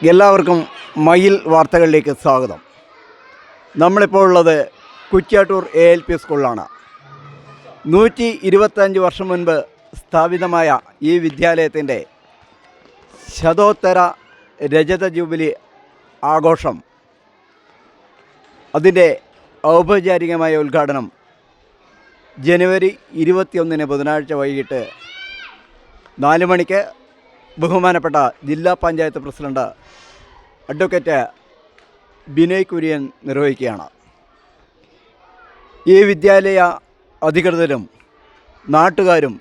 എല്ലാവർക്കും മയിൽ വാർത്തകളിലേക്ക് സ്വാഗതം. നമ്മളിപ്പോൾ ഉള്ളത് കുറ്റ്യാട്ടൂർ ALP സ്കൂളിലാണ്. 125 വർഷം മുൻപ് സ്ഥാപിതമായ ഈ വിദ്യാലയത്തിൻ്റെ ശതോത്തര രജത ജൂബിലി ആഘോഷം, അതിൻ്റെ ഔപചാരികമായ ഉദ്ഘാടനം ജനുവരി 21 ബുധനാഴ്ച വൈകിട്ട് 4 മണിക്ക് ബഹുമാനപ്പെട്ട ജില്ലാ പഞ്ചായത്ത് പ്രസിഡന്റ് അഡ്വക്കേറ്റ് ബിനോയ് കുര്യൻ നിർവഹിക്കുകയാണ്. ഈ വിദ്യാലയ അധികൃതരും നാട്ടുകാരും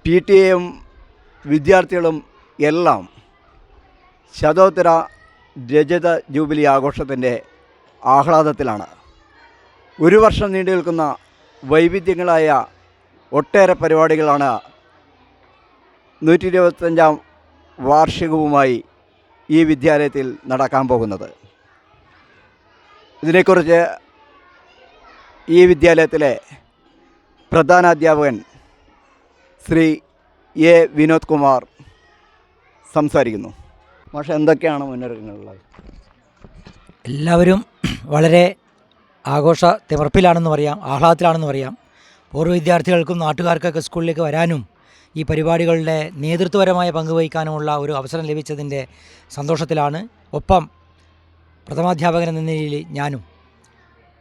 PTA-യും വിദ്യാർത്ഥികളും എല്ലാം ശതോത്തര രജത ജൂബിലി ആഘോഷത്തിൻ്റെ ആഹ്ലാദത്തിലാണ്. ഒരു വർഷം നീണ്ടു നിൽക്കുന്ന വൈവിധ്യങ്ങളായ ഒട്ടേറെ പരിപാടികളാണ് 125ാം വാർഷികവുമായി ഈ വിദ്യാലയത്തിൽ നടക്കാൻ പോകുന്നത്. ഇതിനെക്കുറിച്ച് ഈ വിദ്യാലയത്തിലെ പ്രധാനാധ്യാപകൻ ശ്രീ A. വിനോദ് കുമാർ സംസാരിക്കുന്നു. പക്ഷേ എന്തൊക്കെയാണ് മുന്നൊരുക്കങ്ങളുള്ളത്? എല്ലാവരും വളരെ ആഘോഷ തിമർപ്പിലാണെന്ന് പറയാം, ആഹ്ലാദത്തിലാണെന്ന് പറയാം. പൂർവ്വ വിദ്യാർത്ഥികൾക്കും നാട്ടുകാർക്കൊക്കെ സ്കൂളിലേക്ക് വരാനും ഈ പരിപാടികളുടെ നേതൃത്വപരമായ പങ്കുവഹിക്കാനുമുള്ള ഒരു അവസരം ലഭിച്ചതിൻ്റെ സന്തോഷത്തിലാണ്. ഒപ്പം പ്രഥമാധ്യാപകൻ എന്ന നിലയിൽ ഞാനും.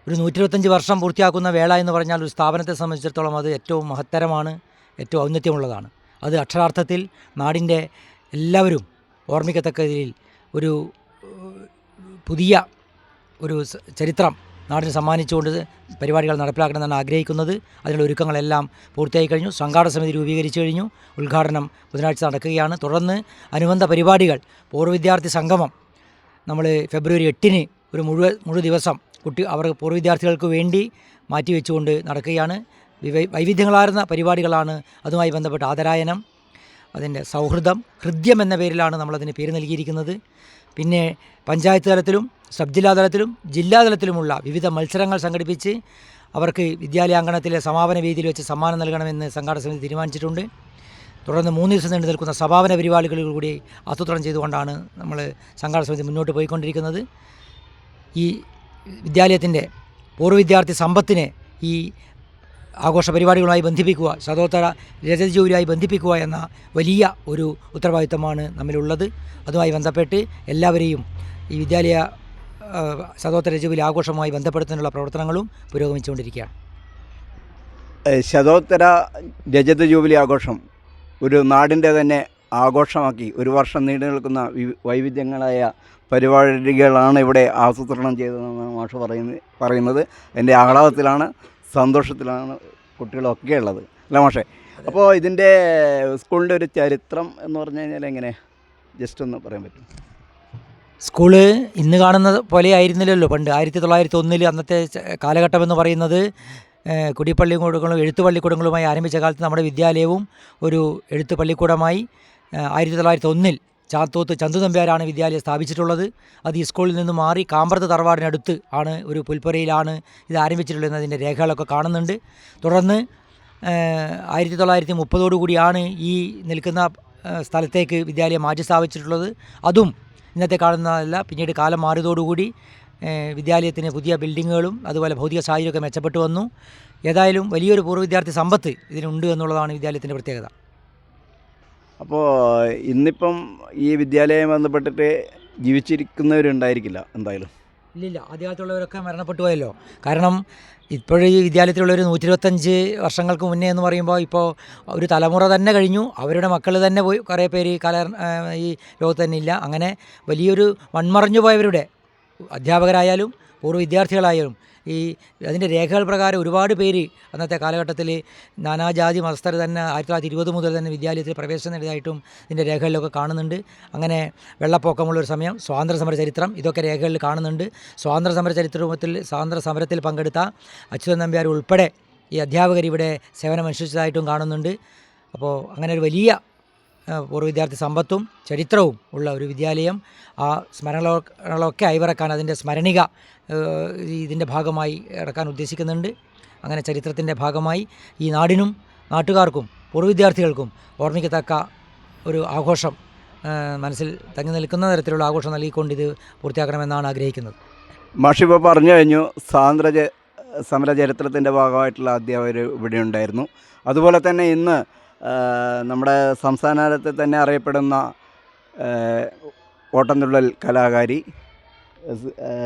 ഒരു 125 വർഷം പൂർത്തിയാക്കുന്ന വേള എന്ന് പറഞ്ഞാൽ ഒരു സ്ഥാപനത്തെ സംബന്ധിച്ചിടത്തോളം അത് ഏറ്റവും മഹത്തരമാണ്, ഏറ്റവും ഔന്നത്യമുള്ളതാണ്. അത് അക്ഷരാർത്ഥത്തിൽ നാടിൻ്റെ എല്ലാവരും ഓർമ്മിക്കത്തക്ക രീതിയിൽ ഒരു പുതിയ ഒരു ചരിത്രം നാടിന് സമ്മാനിച്ചുകൊണ്ട് പരിപാടികൾ നടപ്പിലാക്കണമെന്നാണ് ആഗ്രഹിക്കുന്നത്. അതിനുള്ള ഒരുക്കങ്ങളെല്ലാം പൂർത്തിയായി കഴിഞ്ഞു. സംഘാടക സമിതി രൂപീകരിച്ചു കഴിഞ്ഞു. ഉദ്ഘാടനം ബുധനാഴ്ച നടക്കുകയാണ്. തുടർന്ന് അനുബന്ധ പരിപാടികൾ, പൂർവ്വ വിദ്യാർത്ഥി സംഗമം നമ്മൾ ഫെബ്രുവരി 8 ഒരു മുഴു ദിവസം അവർ പൂർവ്വ വിദ്യാർത്ഥികൾക്ക് വേണ്ടി മാറ്റിവെച്ചുകൊണ്ട് നടക്കുകയാണ്. വൈവിധ്യങ്ങളാർന്ന പരിപാടികളാണ്. അതുമായി ബന്ധപ്പെട്ട ആദരായനം, അതിൻ്റെ സൗഹൃദം, ഹൃദ്യം എന്ന പേരിലാണ് നമ്മളതിന് പേര് നൽകിയിരിക്കുന്നത്. പിന്നെ പഞ്ചായത്ത് തലത്തിലും സബ് ജില്ലാ തലത്തിലും ജില്ലാ തലത്തിലുമുള്ള വിവിധ മത്സരങ്ങൾ സംഘടിപ്പിച്ച് അവർക്ക് വിദ്യാലയാങ്കണത്തിലെ സമാപന വേദിയിൽ വെച്ച് സമ്മാനം നൽകണമെന്ന് സംഘാടക സമിതി തീരുമാനിച്ചിട്ടുണ്ട്. തുടർന്ന് 3 ദിവസം നീണ്ടു നിൽക്കുന്ന സമാപന പരിപാടികളിൽ കൂടി ആസൂത്രണം ചെയ്തുകൊണ്ടാണ് നമ്മൾ സംഘാടക സമിതി മുന്നോട്ട് പോയിക്കൊണ്ടിരിക്കുന്നത്. ഈ വിദ്യാലയത്തിൻ്റെ പൂർവ്വ വിദ്യാർത്ഥി സമ്പത്തിനെ ഈ ആഘോഷ പരിപാടികളുമായി ബന്ധിപ്പിക്കുക, ശതോത്തര രജത ജൂബിലിയുമായി ബന്ധിപ്പിക്കുക എന്ന വലിയ ഒരു ഉത്തരവാദിത്തമാണ് നമ്മിലുള്ളത്. അതുമായി ബന്ധപ്പെട്ട് എല്ലാവരെയും ഈ വിദ്യാലയ ശതോത്തര ജൂബിലി ആഘോഷവുമായി ബന്ധപ്പെടുത്താനുള്ള പ്രവർത്തനങ്ങളും പുരോഗമിച്ചുകൊണ്ടിരിക്കുകയാണ്. ശതോത്തര രജത ജൂബിലി ആഘോഷം ഒരു നാടിൻ്റെ തന്നെ ആഘോഷമാക്കി ഒരു വർഷം നീണ്ടു നിൽക്കുന്ന വൈവിധ്യങ്ങളായ പരിപാടികളാണ് ഇവിടെ ആസൂത്രണം ചെയ്തതെന്നാണ് മാഷ് പറയുന്നത്. എൻ്റെ ആഹ്ലാദത്തിലാണ്, സന്തോഷത്തിലാണ് കുട്ടികളൊക്കെ ഉള്ളത്, അല്ല മാഷേ? അപ്പോൾ ഇതിൻ്റെ സ്കൂളിൻ്റെ ഒരു ചരിത്രം എന്ന് പറഞ്ഞു കഴിഞ്ഞാൽ എങ്ങനെ ജസ്റ്റ് ഒന്ന് പറയാൻ പറ്റും? സ്കൂള് ഇന്ന് കാണുന്ന പോലെ ആയിരുന്നില്ലല്ലോ പണ്ട്. 1901 അന്നത്തെ കാലഘട്ടം എന്ന് പറയുന്നത് കുടിപ്പള്ളിക്കൂടങ്ങളും എഴുത്തു പള്ളിക്കൂടങ്ങളുമായി ആരംഭിച്ച കാലത്ത് നമ്മുടെ വിദ്യാലയവും ഒരു എഴുത്തു പള്ളിക്കൂടമായി. 1901 ചാത്തോത്ത് ചന്തു നമ്പ്യാരാണ് വിദ്യാലയം സ്ഥാപിച്ചിട്ടുള്ളത്. അത് ഈ സ്കൂളിൽ നിന്ന് മാറി കാമ്പ്രത്ത് തറവാടിനടുത്ത് ആണ്, ഒരു പുൽപ്പുരയിലാണ് ഇത് ആരംഭിച്ചിട്ടുള്ളത് എന്നതിൻ്റെ രേഖകളൊക്കെ കാണുന്നുണ്ട്. തുടർന്ന് 1930 കൂടിയാണ് ഈ നിൽക്കുന്ന സ്ഥലത്തേക്ക് വിദ്യാലയം മാറ്റി സ്ഥാപിച്ചിട്ടുള്ളത്. അതും ഇന്നത്തെ കാണുന്നതല്ല. പിന്നീട് കാലം മാറിയതോടുകൂടി വിദ്യാലയത്തിന് പുതിയ ബിൽഡിങ്ങുകളും അതുപോലെ ഭൗതിക സാഹചര്യമൊക്കെ മെച്ചപ്പെട്ടു വന്നു. ഏതായാലും വലിയൊരു പൂർവ്വ വിദ്യാർത്ഥി സമ്പത്ത് ഇതിനുണ്ട് എന്നുള്ളതാണ് വിദ്യാലയത്തിൻ്റെ പ്രത്യേകത. അപ്പോൾ ഇന്നിപ്പം ഈ വിദ്യാലയം ബന്ധപ്പെട്ടിട്ട് ജീവിച്ചിരിക്കുന്നവരുണ്ടായിരിക്കില്ല എന്തായാലും? ഇല്ലില്ല, ആദ്യകാലത്തുള്ളവരൊക്കെ മരണപ്പെട്ടു പോയല്ലോ. കാരണം ഇപ്പോഴും ഈ വിദ്യാലയത്തിലുള്ളൊരു 125 വർഷങ്ങൾക്ക് മുന്നേ എന്ന് പറയുമ്പോൾ ഇപ്പോൾ ഒരു തലമുറ തന്നെ കഴിഞ്ഞു. അവരുടെ മക്കൾ തന്നെ പോയി, കുറേ പേര് ഈ ലോകത്ത് തന്നെ ഇല്ല. അങ്ങനെ വലിയൊരു മൺമറഞ്ഞു പോയവരുടെ അധ്യാപകരായാലും പൂർവ്വ വിദ്യാർത്ഥികളായാലും ഈ അതിൻ്റെ രേഖകൾ പ്രകാരം ഒരുപാട് പേര് അന്നത്തെ കാലഘട്ടത്തിൽ നാനാജാതി മതസ്ഥർ തന്നെ 1920 മുതൽ തന്നെ വിദ്യാലയത്തിൽ പ്രവേശനം നേടിയതായിട്ടും ഇതിൻ്റെ രേഖകളിലൊക്കെ കാണുന്നുണ്ട്. അങ്ങനെ വെള്ളപ്പൊക്കമുള്ളൊരു സമയം, സ്വാതന്ത്ര്യ സമര ചരിത്രം, ഇതൊക്കെ രേഖകളിൽ കാണുന്നുണ്ട്. സ്വാതന്ത്ര്യ സമരത്തിൽ പങ്കെടുത്ത അച്യുതൻ നമ്പ്യാർ ഉൾപ്പെടെ ഈ അധ്യാപകർ ഇവിടെ സേവനമനുഷ്ഠിച്ചതായിട്ടും കാണുന്നുണ്ട്. അപ്പോൾ അങ്ങനെ ഒരു വലിയ പൂർവ്വ വിദ്യാർത്ഥി സമ്പത്തും ചരിത്രവും ഉള്ള ഒരു വിദ്യാലയം, ആ സ്മരണകളൊക്കെ അയവിറക്കാൻ അതിൻ്റെ സ്മരണിക ഇതിൻ്റെ ഭാഗമായി ഇറക്കാൻ ഉദ്ദേശിക്കുന്നുണ്ട്. അങ്ങനെ ചരിത്രത്തിൻ്റെ ഭാഗമായി ഈ നാടിനും നാട്ടുകാർക്കും പൂർവ്വ വിദ്യാർത്ഥികൾക്കും ഓർമ്മിക്കത്തക്ക ഒരു ആഘോഷം മനസ്സിൽ തങ്ങി നിൽക്കുന്ന തരത്തിലുള്ള ആഘോഷം നൽകിക്കൊണ്ട് ഇത് പൂർത്തിയാക്കണമെന്നാണ് ആഗ്രഹിക്കുന്നത്. മാഷിപ്പോൾ പറഞ്ഞു കഴിഞ്ഞു സമര ചരിത്രത്തിൻ്റെ ഭാഗമായിട്ടുള്ള അധ്യാപകർ ഇവിടെ ഉണ്ടായിരുന്നു. അതുപോലെ തന്നെ ഇന്ന് നമ്മുടെ സംസ്ഥാനത്തെ തന്നെ അറിയപ്പെടുന്ന ഓട്ടംതുള്ളൽ കലാകാരി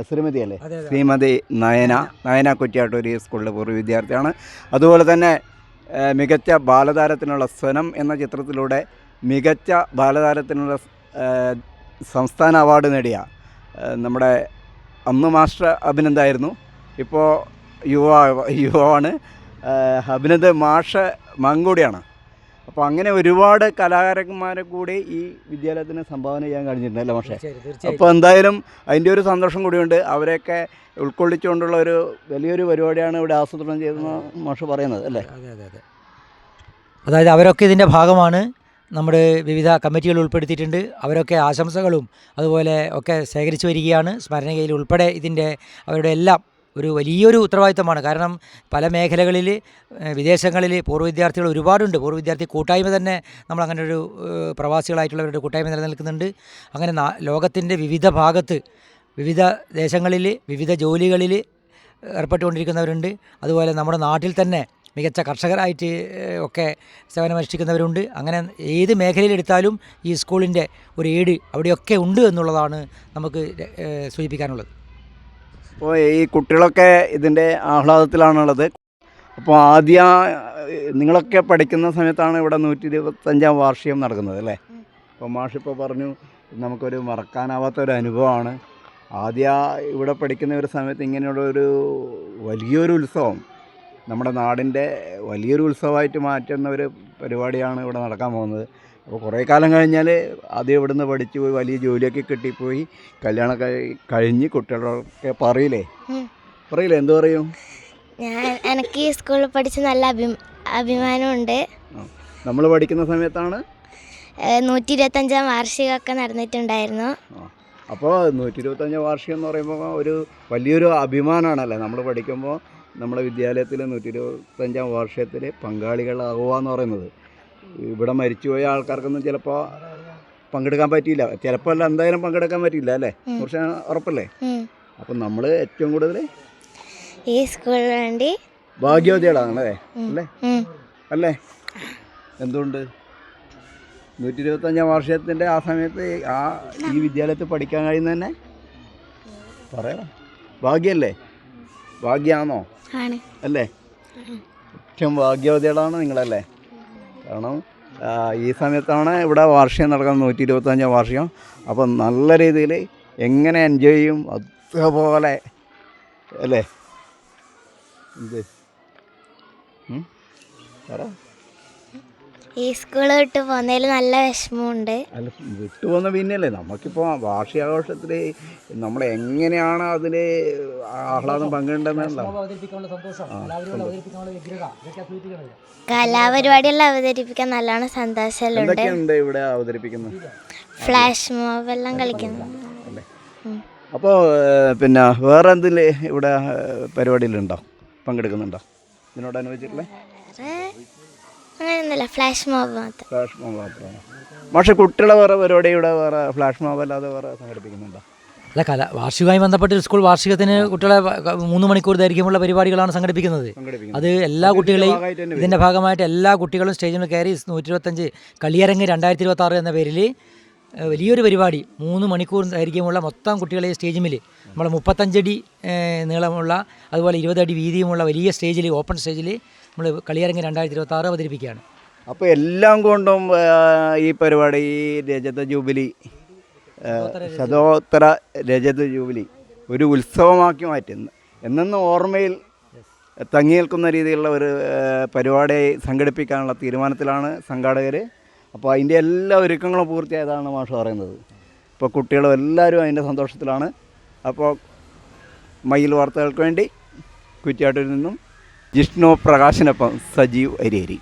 ശ്രീമതി അല്ലേ, ശ്രീമതി നയന കുറ്റ്യാട്ടൂരി സ്കൂളിലെ പൂർവ്വ വിദ്യാർത്ഥിയാണ്. അതുപോലെ തന്നെ മികച്ച ബാലതാരത്തിനുള്ള സ്വനം എന്ന ചിത്രത്തിലൂടെ മികച്ച ബാലതാരത്തിനുള്ള സംസ്ഥാന അവാർഡ് നേടിയ നമ്മുടെ അന്ന് മാസ്റ്റർ അഭിനന്ദായിരുന്നു, ഇപ്പോൾ യുവാവാണ്. അഭിനന്ദ് മാഷ് മങ്കൂടിയാണ്. അപ്പോൾ അങ്ങനെ ഒരുപാട് കലാകാരന്മാരെ കൂടി ഈ വിദ്യാലയത്തിന് സംഭാവന ചെയ്യാൻ കഴിഞ്ഞിട്ടുണ്ട് അല്ലേ മാഷേ? അപ്പോൾ എന്തായാലും അതിൻ്റെ ഒരു സന്തോഷം കൂടിയുണ്ട്. അവരെയൊക്കെ ഉൾക്കൊള്ളിച്ചുകൊണ്ടുള്ള ഒരു വലിയൊരു പരിപാടിയാണ് ഇവിടെ ആസൂത്രണം ചെയ്തെന്ന് മാഷ് പറയുന്നത് അല്ലേ? അതെ. അതായത് അവരൊക്കെ ഇതിൻ്റെ ഭാഗമാണ്. നമ്മുടെ വിവിധ കമ്മിറ്റികൾ ഉൾപ്പെടുത്തിയിട്ടുണ്ട്. അവരൊക്കെ ആശംസകളും അതുപോലെ ഒക്കെ ശേഖരിച്ചു വരികയാണ്. സ്മരണയിൽ ഉൾപ്പെടെ ഇതിൻ്റെ അവരുടെ എല്ലാം ഒരു വലിയൊരു ഉത്തരവാദിത്തമാണ്. കാരണം പല മേഖലകളിൽ വിദേശങ്ങളിൽ പൂർവ്വ വിദ്യാർത്ഥികൾ ഒരുപാടുണ്ട്. പൂർവ്വ വിദ്യാർത്ഥി കൂട്ടായ്മ തന്നെ നമ്മൾ അങ്ങനെ ഒരു പ്രവാസികളായിട്ടുള്ളവരുടെ കൂട്ടായ്മ നിലനിൽക്കുന്നുണ്ട്. അങ്ങനെ ലോകത്തിൻ്റെ വിവിധ ഭാഗത്ത് വിവിധ ദേശങ്ങളിൽ വിവിധ ജോലികളിൽ ഏർപ്പെട്ടുകൊണ്ടിരിക്കുന്നവരുണ്ട്. അതുപോലെ നമ്മുടെ നാട്ടിൽ തന്നെ മികച്ച കർഷകരായിട്ട് ഒക്കെ സേവനമനുഷ്ഠിക്കുന്നവരുണ്ട്. അങ്ങനെ ഏത് മേഖലയിലെടുത്താലും ഈ സ്കൂളിൻ്റെ ഒരു ഏട് അവിടെയൊക്കെ ഉണ്ട് എന്നുള്ളതാണ് നമുക്ക് സൂചിപ്പിക്കാനുള്ളത്. അപ്പോൾ ഈ കുട്ടികളൊക്കെ ഇതിൻ്റെ ആഹ്ലാദത്തിലാണുള്ളത്. അപ്പോൾ നിങ്ങളൊക്കെ പഠിക്കുന്ന സമയത്താണ് ഇവിടെ 125-ാം വാർഷികം നടക്കുന്നത് അല്ലേ? അപ്പോൾ മാഷിപ്പോൾ പറഞ്ഞു നമുക്കൊരു മറക്കാനാവാത്തൊരു അനുഭവമാണ്. ഇവിടെ പഠിക്കുന്ന ഒരു സമയത്ത് ഇങ്ങനെയുള്ളൊരു വലിയൊരു ഉത്സവം, നമ്മുടെ നാടിൻ്റെ വലിയൊരു ഉത്സവമായിട്ട് മാറ്റുന്ന ഒരു പരിപാടിയാണ് ഇവിടെ നടക്കാൻ പോകുന്നത്. അപ്പോൾ കുറേ കാലം കഴിഞ്ഞാൽ ആദ്യം ഇവിടുന്ന് പഠിച്ചു പോയി വലിയ ജോലിയൊക്കെ കിട്ടിപ്പോയി കല്യാണമൊക്കെ കഴിഞ്ഞ് കുട്ടികളൊക്കെ പറയില്ലേ എന്തു പറയും? എനിക്ക് ഈ സ്കൂളിൽ പഠിച്ച് നല്ല അഭിമാനമുണ്ട്. നമ്മൾ പഠിക്കുന്ന സമയത്താണ് 125-ാം വാർഷികമൊക്കെ നടന്നിട്ടുണ്ടായിരുന്നു. അപ്പോൾ 125-ാം വാർഷികം എന്ന് പറയുമ്പോൾ ഒരു വലിയൊരു അഭിമാനമാണല്ലേ? നമ്മൾ പഠിക്കുമ്പോൾ നമ്മുടെ വിദ്യാലയത്തിൽ 125-ാം വാർഷികത്തിൽ പങ്കാളികളാകുക എന്ന് പറയുന്നത്. ഇവിടെ മരിച്ചുപോയ ആൾക്കാർക്കൊന്നും ചിലപ്പോൾ പങ്കെടുക്കാൻ പറ്റിയില്ല, ചിലപ്പോൾ അല്ല എന്തായാലും പങ്കെടുക്കാൻ പറ്റില്ല അല്ലേ? കുറച്ച് ഉറപ്പല്ലേ? അപ്പം നമ്മൾ ഏറ്റവും കൂടുതൽ ഈ സ്കൂളിന് വേണ്ടി ഭാഗ്യവതികളാണല്ലേ അല്ലേ? എന്തുകൊണ്ട് 125-ാം വാർഷികത്തിൻ്റെ ആ സമയത്ത് ഈ വിദ്യാലയത്തിൽ പഠിക്കാൻ കഴിയുന്ന തന്നെ പറയാം ഭാഗ്യമല്ലേ? ഭാഗ്യമാണോ അല്ലേ? ഏറ്റവും ഭാഗ്യവതികളാണ് നിങ്ങളല്ലേ? കാരണം ഈ സമയത്താണ് ഇവിടെ വാർഷികം നടക്കുന്നത്, 125-ാം വാർഷികം. അപ്പം നല്ല രീതിയിൽ എങ്ങനെ എൻജോയ് ചെയ്യും അതുപോലെ അല്ലേ? ഈ സ്കൂൾ വിട്ട് പോകുന്നതിൽ നല്ല വിഷമമുണ്ട്. അല്ല, വിട്ടു പോകുന്ന പിന്നെയല്ലേ നമുക്കിപ്പോൾ വാർഷികാഘോഷത്തിൽ നമ്മൾ എങ്ങനെയാണ് അതിൽ ആഹ്ലാദം പങ്കിടേണ്ടതെന്നല്ല, കലാപരിപാടിയെല്ലാം അവതരിപ്പിക്കാൻ നല്ലോണം സന്തോഷമുണ്ട്. ഇവിടെ അവതരിപ്പിക്കുന്നത് ഫ്ലാഷ് മോബ് എല്ലാം കളിക്കുന്നു. അപ്പോൾ പിന്നെ വേറെ എന്തെങ്കിലും ഇവിടെ പരിപാടിയിലുണ്ടോ, പങ്കെടുക്കുന്നുണ്ടോ ഇതിനോടനുബന്ധിച്ചിട്ടുള്ള? അങ്ങനെയൊന്നുമില്ല, ഫ്ലാഷ് മോബ് മാത്രം. ഫ്ലാഷ് മോബ് മാത്രമാണ്. പക്ഷേ കുട്ടികളെ വേറെ പരിപാടി ഇവിടെ വേറെ ഫ്ലാഷ് മോബ് അല്ലാതെ വേറെ സംഘടിപ്പിക്കുന്നുണ്ടോ? അല്ല, വാർഷികമായി ബന്ധപ്പെട്ട് സ്കൂൾ വാർഷികത്തിന് കുട്ടികളെ 3 മണിക്കൂർ ദൈർഘ്യമുള്ള പരിപാടികളാണ് സംഘടിപ്പിക്കുന്നത്. അത് എല്ലാ കുട്ടികളെയും ഇതിൻ്റെ ഭാഗമായിട്ട് എല്ലാ കുട്ടികളും സ്റ്റേജിൽ കയറി 125 കളിയരങ്ങ് 2026 എന്ന പേരിൽ വലിയൊരു പരിപാടി 3 മണിക്കൂർ ദൈർഘ്യമുള്ള മൊത്തം കുട്ടികളെ സ്റ്റേജിൽ നമ്മൾ 35 അടി നീളമുള്ള അതുപോലെ 20 അടി വീതിയുമുള്ള വലിയ സ്റ്റേജിൽ, ഓപ്പൺ സ്റ്റേജിൽ നമ്മൾ കളിയരങ്ങ് 2026 അവതരിപ്പിക്കുകയാണ്. അപ്പോൾ എല്ലാം കൊണ്ടും ഈ പരിപാടി ഈ രജത ജൂബിലി, ശതോത്തര രജത ജൂബിലി ഒരു ഉത്സവമാക്കി മാറ്റുന്നു എന്നെന്ന് ഓർമ്മയിൽ തങ്ങി നിൽക്കുന്ന രീതിയിലുള്ള ഒരു പരിപാടി സംഘടിപ്പിക്കാനുള്ള തീരുമാനത്തിലാണ് സംഘാടകർ. അപ്പോൾ അതിൻ്റെ എല്ലാ ഒരുക്കങ്ങളും പൂർത്തിയായതാണ് മാഷ് പറയുന്നത്. ഇപ്പോൾ കുട്ടികളും എല്ലാവരും അതിൻ്റെ സന്തോഷത്തിലാണ്. അപ്പോൾ മയിൽ വാർത്തകൾക്ക് വേണ്ടി കുറ്റ്യാട്ടൂരിൽ നിന്നും ജിഷ്ണു പ്രകാശിനൊപ്പം സജീവ് അരിയേരി.